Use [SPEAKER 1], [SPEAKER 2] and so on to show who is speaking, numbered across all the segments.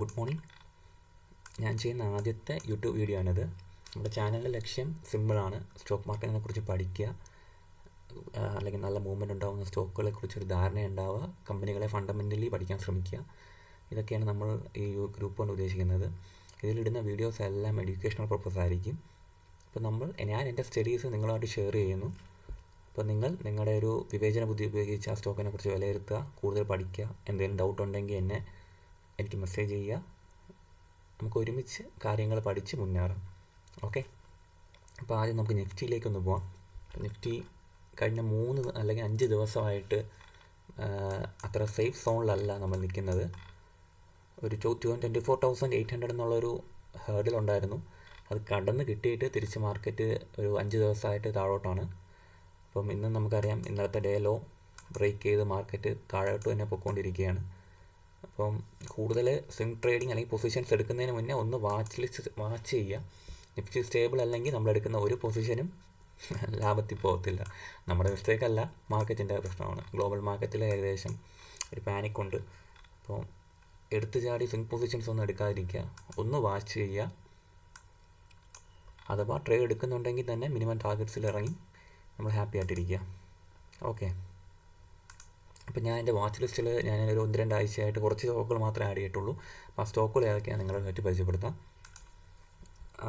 [SPEAKER 1] Good morning. ഞാൻ ചെയ്യുന്ന ആദ്യത്തെ യൂട്യൂബ് വീഡിയോ ആണിത്. നമ്മുടെ ചാനലിൻ്റെ ലക്ഷ്യം സിമ്പിളാണ്. സ്റ്റോക്ക് മാർക്കറ്റിനെ കുറിച്ച് പഠിക്കുക, അല്ലെങ്കിൽ നല്ല മൂവ്മെൻറ്റ് ഉണ്ടാകുന്ന സ്റ്റോക്കുകളെ കുറിച്ചൊരു ധാരണ ഉണ്ടാവുക, കമ്പനികളെ ഫണ്ടമെൻ്റലി പഠിക്കാൻ ശ്രമിക്കുക. ഇതൊക്കെയാണ് നമ്മൾ ഈ ഗ്രൂപ്പ് കൊണ്ട് ഉദ്ദേശിക്കുന്നത്. ഇതിലിടുന്ന വീഡിയോസ് എല്ലാം എഡ്യൂക്കേഷണൽ പർപ്പസ് ആയിരിക്കും. അപ്പോൾ ഞാൻ എൻ്റെ സ്റ്റഡീസ് നിങ്ങളുമായിട്ട് ഷെയർ ചെയ്യുന്നു. അപ്പോൾ നിങ്ങൾ നിങ്ങളുടെ ഒരു വിവേചന ബുദ്ധി ഉപയോഗിച്ച് ആ സ്റ്റോക്കിനെ കുറിച്ച് വിലയിരുത്തുക, കൂടുതൽ പഠിക്കുക. എന്തെങ്കിലും ഡൗട്ട് ഉണ്ടെങ്കിൽ എനിക്ക് മെസ്സേജ് ചെയ്യുക. നമുക്ക് ഒരുമിച്ച് കാര്യങ്ങൾ പഠിച്ച് മുന്നേറാം. ഓക്കെ. അപ്പോൾ ആദ്യം നമുക്ക് നിഫ്റ്റിയിലേക്കൊന്ന് പോകാം. നിഫ്റ്റി കഴിഞ്ഞ 3 അല്ലെങ്കിൽ 5 ദിവസമായിട്ട് അത്ര സേഫ് സോണിലല്ല നമ്മൾ നിൽക്കുന്നത്. ഒരു 24,800 എന്നുള്ളൊരു ഹേർഡിലുണ്ടായിരുന്നു. അത് കടന്ന് കിട്ടിയിട്ട് തിരിച്ച് മാർക്കറ്റ് ഒരു 5 ദിവസമായിട്ട് താഴോട്ടാണ്. അപ്പം ഇന്ന് നമുക്കറിയാം, ഇന്നലത്തെ ഡേ ലോ ബ്രേക്ക് ചെയ്ത് മാർക്കറ്റ് താഴോട്ട് തന്നെ പൊയ്ക്കൊണ്ടിരിക്കുകയാണ്. അപ്പം കൂടുതൽ സ്വിംഗ് ട്രേഡിങ് അല്ലെങ്കിൽ പൊസിഷൻസ് എടുക്കുന്നതിന് മുന്നേ ഒന്ന് വാച്ച് ചെയ്യുക. നിഫ്റ്റി സ്റ്റേബിൾ അല്ലെങ്കിൽ നമ്മളെടുക്കുന്ന ഒരു പൊസിഷനും ലാഭത്തിൽ പോകത്തില്ല. നമ്മുടെ മിസ്റ്റേക്ക് അല്ല, മാർക്കറ്റിൻ്റെ പ്രശ്നമാണ്. ഗ്ലോബൽ മാർക്കറ്റിൽ ഏകദേശം ഒരു പാനിക്കുണ്ട്. അപ്പോൾ എടുത്തു ചാടി സ്വിംഗ് പൊസിഷൻസ് ഒന്നും എടുക്കാതിരിക്കുക, ഒന്ന് വാച്ച് ചെയ്യുക. അഥവാ ട്രേഡ് എടുക്കുന്നുണ്ടെങ്കിൽ തന്നെ മിനിമം ടാർഗറ്റ്സിൽ ഇറങ്ങി നമ്മൾ ഹാപ്പി ആയിട്ടിരിക്കുക. ഓക്കെ. അപ്പോൾ ഞാൻ എൻ്റെ വാച്ച് ലിസ്റ്റിൽ ഒരു 1-2 ആഴ്ചയായിട്ട് കുറച്ച് സ്റ്റോക്കുകൾ മാത്രമേ ആഡ് ചെയ്തിട്ടുള്ളൂ. അപ്പോൾ ആ സ്റ്റോക്കുകൾ ഏതൊക്കെയാണ് നിങ്ങളെ പറ്റി പരിചയപ്പെടുത്താം.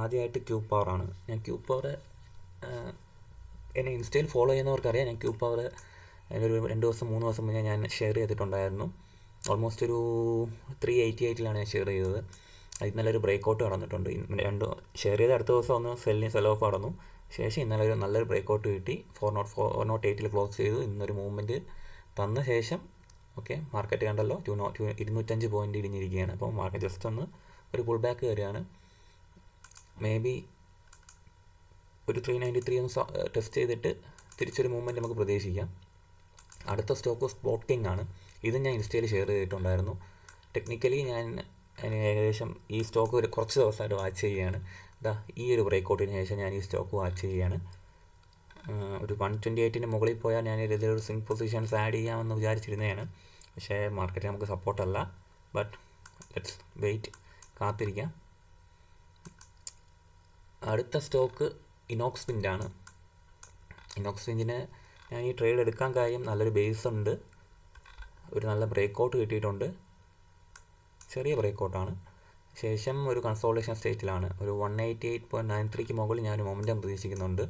[SPEAKER 1] ആദ്യമായിട്ട് ക്യൂ പവറാണ്. ഞാൻ ക്യൂ പവർ എന്നെ ഇൻസ്റ്റയിൽ ഫോളോ ചെയ്യുന്നവർക്കറിയാം. ഞാൻ ക്യൂ പവർ ഒരു 2 ദിവസം 3 ദിവസം മുന്നേ ഞാൻ ഷെയർ ചെയ്തിട്ടുണ്ടായിരുന്നു. ഓൾമോസ്റ്റ് ഒരു 388 ഞാൻ ഷെയർ ചെയ്തത്. അത് ഇന്നലെ ഒരു ബ്രേക്കൗട്ട് നടന്നിട്ടുണ്ട്. ഷെയർ ചെയ്ത അടുത്ത ദിവസം ഒന്ന് സെൽ ഓഫ് നടന്നു. ശേഷം ഇന്നലെ ഒരു നല്ലൊരു ബ്രേക്കൗട്ട് കിട്ടി. 408 ക്ലോസ് ചെയ്തു. ഇന്നൊരു മൂവ്മെൻറ്റ് തന്ന ശേഷം മാർക്കറ്റ് കണ്ടല്ലോ 205 പോയിൻ്റ് ഇടിഞ്ഞിരിക്കുകയാണ്. അപ്പോൾ മാർക്കറ്റ് ജസ്റ്റ് ഒന്ന് ഒരു പുൾ ബാക്ക് കയറിയാണ്. മേ ബി ഒരു 393 ഒന്ന് ടെസ്റ്റ് ചെയ്തിട്ട് തിരിച്ചൊരു മൂവ്മെൻറ്റ് നമുക്ക് പ്രതീക്ഷിക്കാം. അടുത്ത സ്റ്റോക്ക് സ്പോട്ട് കിങ് ആണ്. ഇത് ഞാൻ ഇൻസ്റ്റയിൽ ഷെയർ ചെയ്തിട്ടുണ്ടായിരുന്നു. ടെക്നിക്കലി ഞാൻ ഏകദേശം ഈ സ്റ്റോക്ക് കുറച്ച് ദിവസമായിട്ട് വാച്ച് ചെയ്യുകയാണ്. ഈ ഒരു ബ്രേക്കൗട്ടിന് ശേഷം ഞാൻ ഈ സ്റ്റോക്ക് വാച്ച് ചെയ്യുകയാണ്. ഒരു 128 മുകളിൽ പോയാൽ ഞാൻ ഇതിലൊരു സ്വിംഗ് പൊസിഷൻസ് ആഡ് ചെയ്യാമെന്ന് വിചാരിച്ചിരുന്നതാണ്. പക്ഷേ മാർക്കറ്റ് നമുക്ക് സപ്പോർട്ടല്ല. ബട്ട് ലെറ്റ്സ് വെയിറ്റ്, കാത്തിരിക്കാം. അടുത്ത സ്റ്റോക്ക് ഇനോക്സ് വിൻഡാണ്. ഇനോക്സ് വിൻഡിന് ഞാൻ ഈ ട്രേഡ് എടുക്കാൻ കാര്യം നല്ലൊരു ബേസ് ഉണ്ട്. ഒരു നല്ല ബ്രേക്കൗട്ട് കിട്ടിയിട്ടുണ്ട്. ചെറിയ ബ്രേക്കൗട്ടാണ്. ശേഷം ഒരു കൺസോൾട്ടേഷൻ സ്റ്റേറ്റിലാണ്. ഒരു 188.93 മുകളിൽ ഞാൻ മൊമെൻറ്റം പ്രതീക്ഷിക്കുന്നുണ്ട്.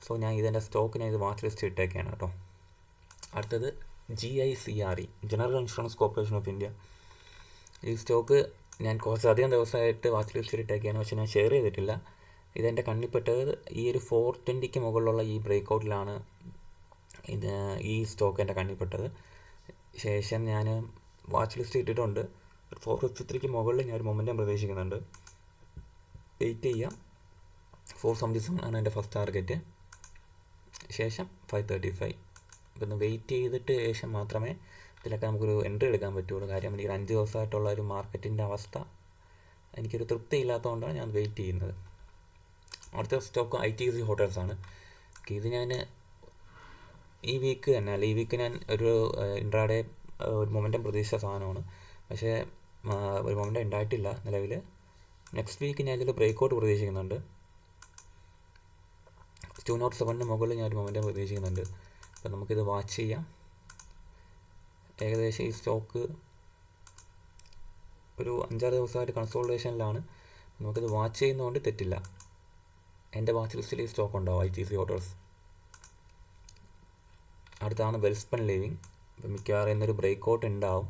[SPEAKER 1] സോ ഞാൻ ഇതിൻ്റെ സ്റ്റോക്കിനെ ഇത് വാച്ച് ലിസ്റ്റ് ഇട്ടേക്കാണ് കേട്ടോ. അടുത്തത് GICRE, general insurance corporation of India. ഈ സ്റ്റോക്ക് ഞാൻ കുറച്ചധികം ദിവസമായിട്ട് വാച്ച് ലിസ്റ്റിൽ ഇട്ടേക്കാണ്. പക്ഷേ ഞാൻ ഷെയർ ചെയ്തിട്ടില്ല. ഇതെൻ്റെ കണ്ണിൽപ്പെട്ടത് ഈ ഒരു 420 മുകളിലുള്ള ഈ ബ്രേക്കൗട്ടിലാണ് ഈ സ്റ്റോക്ക് എൻ്റെ കണ്ണിൽപ്പെട്ടത്. ശേഷം ഞാൻ വാച്ച് ലിസ്റ്റ് ഇട്ടിട്ടുണ്ട്. 453 മുകളിൽ ഞാൻ ഒരു മൊമെൻറ്റം പ്രതീക്ഷിക്കുന്നുണ്ട്. വെയിറ്റ് ചെയ്യാം. 477 ആണ് എൻ്റെ ഫസ്റ്റ് ടാർഗറ്റ്. ശേഷം 535. ഇപ്പം വെയിറ്റ് ചെയ്തിട്ട് ശേഷം മാത്രമേ ഇതിലൊക്കെ നമുക്കൊരു എൻട്രി എടുക്കാൻ പറ്റുള്ളൂ. കാര്യം എനിക്ക് 5 ദിവസമായിട്ടുള്ള ഒരു മാർക്കറ്റിൻ്റെ അവസ്ഥ എനിക്കൊരു തൃപ്തി ഇല്ലാത്തതുകൊണ്ടാണ് ഞാൻ വെയിറ്റ് ചെയ്യുന്നത്. അടുത്ത സ്റ്റോക്ക് ITC ഹോട്ടൽസ് ആണ്. ഇത് ഞാൻ ഈ വീക്ക് ഞാൻ ഒരു ഇൻട്രാഡേ ഒരു മൊമെൻറ്റം പ്രതീക്ഷിച്ച സാധനമാണ്. പക്ഷേ ഒരു മൊമെൻറ്റം ഉണ്ടായിട്ടില്ല നിലവിൽ. നെക്സ്റ്റ് വീക്ക് ഞാൻ ഇതിൽ ബ്രേക്കൗട്ട് പ്രതീക്ഷിക്കുന്നുണ്ട്. 207 മുകളിൽ ഞാൻ ഒരു മൊമെൻറ്റം പ്രതീക്ഷിക്കുന്നുണ്ട്. അപ്പോൾ നമുക്കിത് വാച്ച് ചെയ്യാം. ഏകദേശം ഈ സ്റ്റോക്ക് ഒരു 5-6 ദിവസമായിട്ട് കൺസോൾട്ടേഷനിലാണ്. നമുക്കിത് വാച്ച് ചെയ്യുന്നതുകൊണ്ട് തെറ്റില്ല. എൻ്റെ വാച്ച് ലിസ്റ്റിൽ ഈ സ്റ്റോക്ക് ഉണ്ടാവും, ITC ഹോട്ടൽസ്. അടുത്താണ് വെൽസ്പൺ ലിവിങ്. അപ്പോൾ മിക്കവാറും ഇന്നൊരു ബ്രേക്കൗട്ട് ഉണ്ടാവും.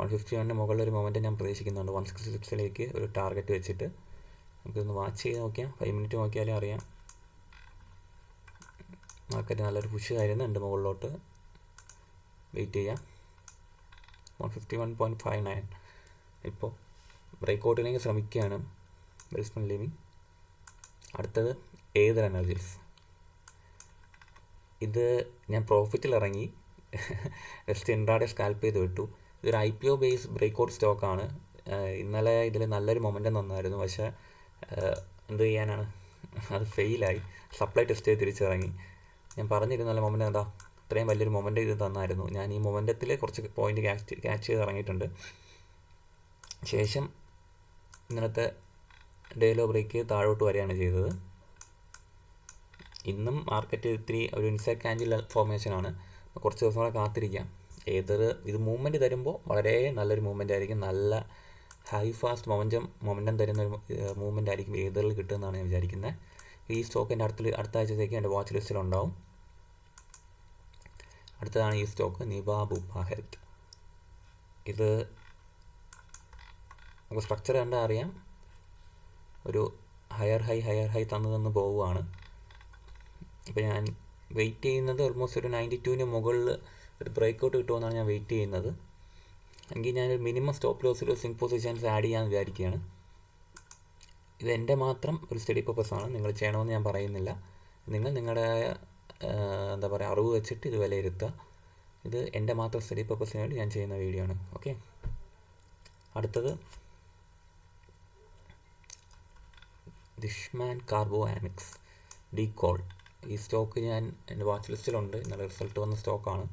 [SPEAKER 1] 151 മുകളിൽ ഒരു മൊമെൻറ്റം ഞാൻ പ്രതീക്ഷിക്കുന്നുണ്ട്. 166 ഒരു ടാർഗറ്റ് വെച്ചിട്ട് നമുക്കിതൊന്ന് വാച്ച് ചെയ്ത് നോക്കിയാൽ 5 മിനിറ്റ് നോക്കിയാലേ അറിയാം. മാർക്കറ്റ് നല്ലൊരു പുഷ് ആയിരുന്നുണ്ട് മുകളിലോട്ട്. വെയിറ്റ് ചെയ്യാം. 151.59 ഇപ്പോൾ ബ്രേക്കൗട്ടിലേക്ക് ശ്രമിക്കുകയാണ് വെൽസ്പൺ ലിവിങ്. അടുത്തത് ഏതർ എനർജീസ്. ഇത് ഞാൻ പ്രോഫിറ്റിൽ ഇറങ്ങി ജസ്റ്റ് ഇൻട്രാഡേ സ്കാൽപ്പ് ചെയ്ത് വിട്ടു. ഇതൊരു IPO ബേസ് ബ്രേക്കൗട്ട് സ്റ്റോക്കാണ്. ഇന്നലെ ഇതിൽ നല്ലൊരു മൊമെൻറ്റം തന്നായിരുന്നു. പക്ഷേ എന്ത് ചെയ്യാനാണ്, അത് ഫെയിലായി. സപ്ലൈ ടെസ്റ്റ് ചെയ്ത് തിരിച്ചിറങ്ങി. ഞാൻ പറഞ്ഞിരുന്നല്ലോ മൊമെൻറ്റം ഇത്രയും വലിയൊരു മൊമെൻറ്റം ഇത് തന്നായിരുന്നു. ഞാൻ ഈ മൊമെൻറ്റത്തിൽ കുറച്ച് പോയിൻ്റ് ക്യാച്ച് ചെയ്ത് ഇറങ്ങിയിട്ടുണ്ട്. ശേഷം ഇന്നലത്തെ ഡേ ലോ ബ്രേക്ക് താഴോട്ട് വരികയാണ് ചെയ്തത്. ഇന്നും മാർക്കറ്റ് ഇത്തിരി ഒരു ഇൻസൈഡ് ക്യാൻഡിൽ ഫോർമേഷനാണ്. കുറച്ച് ദിവസം കൂടെ കാത്തിരിക്കാം. ഇത് മൂവ്മെൻറ്റ് തരുമ്പോൾ വളരെ നല്ലൊരു മൂവ്മെൻ്റ് ആയിരിക്കും. നല്ല ഹൈ ഫാസ്റ്റ് മൊമെൻറ്റം തരുന്ന ഒരു മൂവ്മെൻ്റ് ആയിരിക്കും ഏതറിൽ കിട്ടുമെന്നാണ് ഞാൻ വിചാരിക്കുന്നത്. ഈ സ്റ്റോക്ക് എൻ്റെ അടുത്ത ആഴ്ചത്തേക്ക് എൻ്റെ വാച്ച് ലിസ്റ്റിലുണ്ടാവും. അടുത്തതാണ് ഈ സ്റ്റോക്ക്, നിബ ബുപ്പ ഹെൽത്ത്. ഇത് നമുക്ക് സ്ട്രക്ചർ കണ്ടാൽ അറിയാം, ഒരു ഹയർ ഹൈ തന്ന് പോവുകയാണ്. ഇപ്പോൾ ഞാൻ വെയിറ്റ് ചെയ്യുന്നത് ഓൾമോസ്റ്റ് ഒരു 92-ന് മുകളിൽ ഒരു ബ്രേക്ക് ഔട്ട് കിട്ടുമെന്നാണ് ഞാൻ വെയിറ്റ് ചെയ്യുന്നത്. എങ്കിൽ ഞാനൊരു മിനിമം സ്റ്റോപ്പ് ലോസിൽ സ്വിംഗ് പൊസിഷൻസ് ആഡ് ചെയ്യാമെന്ന് വിചാരിക്കുകയാണ്. ഇത് എൻ്റെ മാത്രം ഒരു സ്റ്റഡി പർപ്പസാണ്, നിങ്ങൾ ചെയ്യണമെന്ന് ഞാൻ പറയുന്നില്ല. നിങ്ങൾ നിങ്ങളുടെ എന്താ പറയുക അറിവ് വെച്ചിട്ട് ഇത് വിലയിരുത്തുക. ഇത് എൻ്റെ മാത്രം സ്റ്റഡി പർപ്പസിന് വേണ്ടി ഞാൻ ചെയ്യുന്ന വീഡിയോ ആണ്. ഓക്കെ, അടുത്തത് ദിഷ്മാൻ കാർബോ ആമിക്സ് ഡീകോൾ. ഈ സ്റ്റോക്ക് ഞാൻ എൻ്റെ വാച്ച് ലിസ്റ്റിലുണ്ട്. ഇന്നലെ റിസൾട്ട് വന്ന സ്റ്റോക്കാണ്.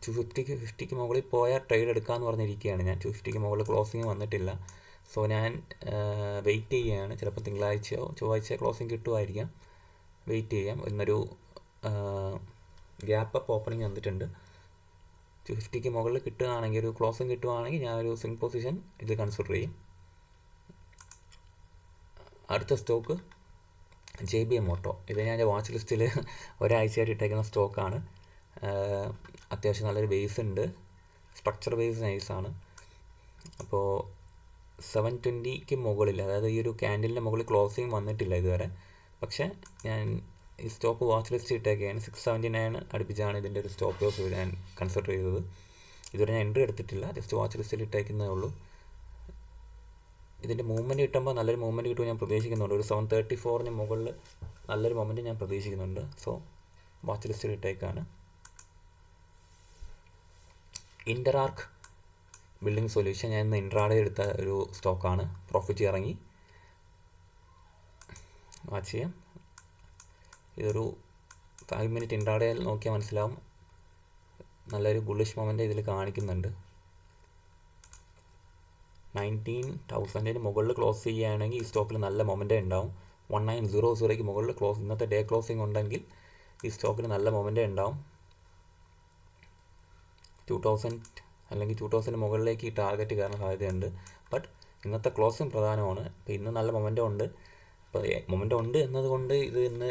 [SPEAKER 1] 250ക്ക് മുകളിൽ പോയാൽ ട്രേഡ് എടുക്കാമെന്ന് പറഞ്ഞിരിക്കുകയാണ് ഞാൻ. 250ക്ക് മുകളിൽ ക്ലോസിങ് വന്നിട്ടില്ല. സോ ഞാൻ വെയിറ്റ് ചെയ്യുകയാണ്. ചിലപ്പോൾ തിങ്കളാഴ്ചയോ ചൊവ്വാഴ്ചയോ ക്ലോസിങ് കിട്ടുമായിരിക്കാം. വെയിറ്റ് ചെയ്യാം. ഇന്നൊരു ഗ്യാപ്പ് അപ്പ് ഓപ്പണിങ് വന്നിട്ടുണ്ട്. 250ക്ക് മുകളിൽ കിട്ടുകയാണെങ്കിൽ, ഒരു ക്ലോസിങ് കിട്ടുകയാണെങ്കിൽ ഞാൻ ഒരു സ്വിംഗ് പൊസിഷൻ ഇത് കൺസിഡർ ചെയ്യും. അടുത്ത സ്റ്റോക്ക് JBM ഓട്ടോ. ഇത് ഞാൻ എൻ്റെ വാച്ച് ലിസ്റ്റിൽ ഒരാഴ്ചയായിട്ട് ഇട്ടേക്കുന്ന സ്റ്റോക്കാണ്. അത്യാവശ്യം നല്ലൊരു ബേസ് ഉണ്ട്, സ്ട്രക്ചർ ബേസ് നൈസാണ്. അപ്പോൾ 720ക്ക് മുകളിൽ, അതായത് ഈ ഒരു ക്യാൻഡിലിൻ്റെ മുകളിൽ ക്ലോസിങ് വന്നിട്ടില്ല ഇതുവരെ. പക്ഷേ ഞാൻ ഈ സ്റ്റോക്ക് വാച്ച് ലിസ്റ്റ് ഇട്ടേക്കുകയാണ്. 679 അടുപ്പിച്ചാണ് ഇതിൻ്റെ ഒരു സ്റ്റോപ്പ് ലോസ് ഞാൻ കൺസിഡർ ചെയ്തത്. ഇതുവരെ ഞാൻ എൻട്രി എടുത്തിട്ടില്ല, ജസ്റ്റ് വാച്ച് ലിസ്റ്റിൽ ഇട്ടേക്കുന്നതേ ഉള്ളൂ. ഇതിൻ്റെ മൂവ്മെൻറ്റ് കിട്ടുമ്പോൾ നല്ലൊരു മൂവ്മെൻറ്റ് കിട്ടുമ്പോൾ ഞാൻ പ്രതീക്ഷിക്കുന്നുണ്ട്. ഒരു 734-ന് മുകളിൽ നല്ലൊരു മൂവ്മെൻറ്റ് ഞാൻ പ്രതീക്ഷിക്കുന്നുണ്ട്. സോ വാച്ച് ലിസ്റ്റിൽ ഇട്ടേക്കാണ്. ഇൻ്ററാർക്ക് ബിൽഡിംഗ് സൊല്യൂഷൻ, ഞാൻ ഇന്ന് ഇൻട്രാഡേ എടുത്ത ഒരു സ്റ്റോക്കാണ്. പ്രോഫിറ്റ് ഇറങ്ങി, വാച്ച് ചെയ്യാം. ഇതൊരു 5 മിനിറ്റ് ഇൻട്രാഡേ നോക്കിയാൽ മനസ്സിലാവും, നല്ലൊരു ബുള്ളിഷ് മൊമെൻ്റ് ഇതിൽ കാണിക്കുന്നുണ്ട്. 19,000-ന് മുകളിൽ ക്ലോസ് ചെയ്യുകയാണെങ്കിൽ ഈ സ്റ്റോക്കിൽ നല്ല മൊമെൻ്റ് ഉണ്ടാവും. 1900-ക്ക് മുകളിൽ ഇന്നത്തെ ഡേ ക്ലോസിംഗ് ഉണ്ടെങ്കിൽ ഈ സ്റ്റോക്കിന് നല്ല മൊമെൻ്റ് ഉണ്ടാവും. 2000 അല്ലെങ്കിൽ 2000 മുകളിലേക്ക് ഈ ടാർഗറ്റ് കയറാൻ സാധ്യതയുണ്ട്. ബട്ട് ഇന്നത്തെ ക്ലോസിംഗ് പ്രധാനമാണ്. ഇപ്പോൾ ഇന്ന് നല്ല മൊമെൻ്റ് ഉണ്ട്. അപ്പോൾ മൊമെൻ്റ് ഉണ്ട് എന്നതുകൊണ്ട് ഇത് ഇന്ന്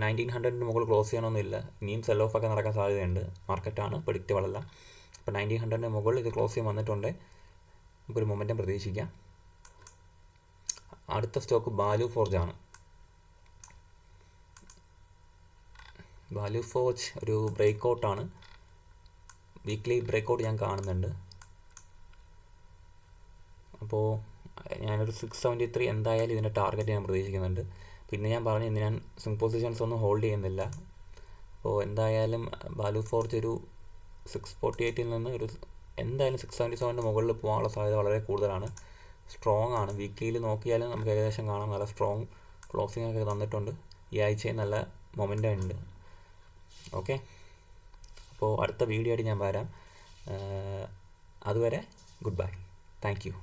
[SPEAKER 1] 1900-ന് മുകളിൽ ക്ലോസ് ചെയ്യണമെന്നില്ല. ഇനിയും സെൽ ഓഫ് ഒക്കെ നടക്കാൻ സാധ്യതയുണ്ട്. മാർക്കറ്റാണ്, പ്രെഡിക്റ്റബിൾ അല്ല. അപ്പോൾ 1900-ന് മുകളിൽ ഇത് ക്ലോസ് ചെയ്യാൻ വന്നിട്ടുണ്ട്, നമുക്കൊരു മൊമെൻറ്റം പ്രതീക്ഷിക്കാം. അടുത്ത സ്റ്റോക്ക് ബാലു ഫോർജ് ആണ്. ബാലു ഫോർജ് ഒരു ബ്രേക്ക് ഔട്ടാണ്, വീക്ക്ലി ബ്രേക്ക് ഔട്ട് ഞാൻ കാണുന്നുണ്ട്. അപ്പോൾ ഞാനൊരു 673 എന്തായാലും ഇതിൻ്റെ ടാർഗറ്റ് ഞാൻ പ്രതീക്ഷിക്കുന്നുണ്ട്. പിന്നെ ഞാൻ പറഞ്ഞു, ഇന്ന് ഞാൻ സ്വിംഗ് പൊസിഷൻസ് ഒന്നും ഹോൾഡ് ചെയ്യുന്നില്ല. അപ്പോൾ എന്തായാലും ബാലു ഫോർജ് ഒരു 648-ൽ നിന്ന് ഒരു എന്തായാലും 677-ന് മുകളിൽ പോകാനുള്ള സാധ്യത വളരെ കൂടുതലാണ്. സ്ട്രോങ് ആണ്. വീക്കിലിയിൽ നോക്കിയാലും നമുക്ക് ഏകദേശം കാണാം, നല്ല സ്ട്രോങ് ക്ലോസിംഗ് ഒക്കെ തന്നിട്ടുണ്ട്. ഈ ആഴ്ചയും നല്ല മൊമെൻ്റം ഉണ്ട്. ഓക്കെ, അപ്പോൾ അടുത്ത വീഡിയോ ആയിട്ട് ഞാൻ വരാം. അതുവരെ ഗുഡ് ബൈ, താങ്ക് യു.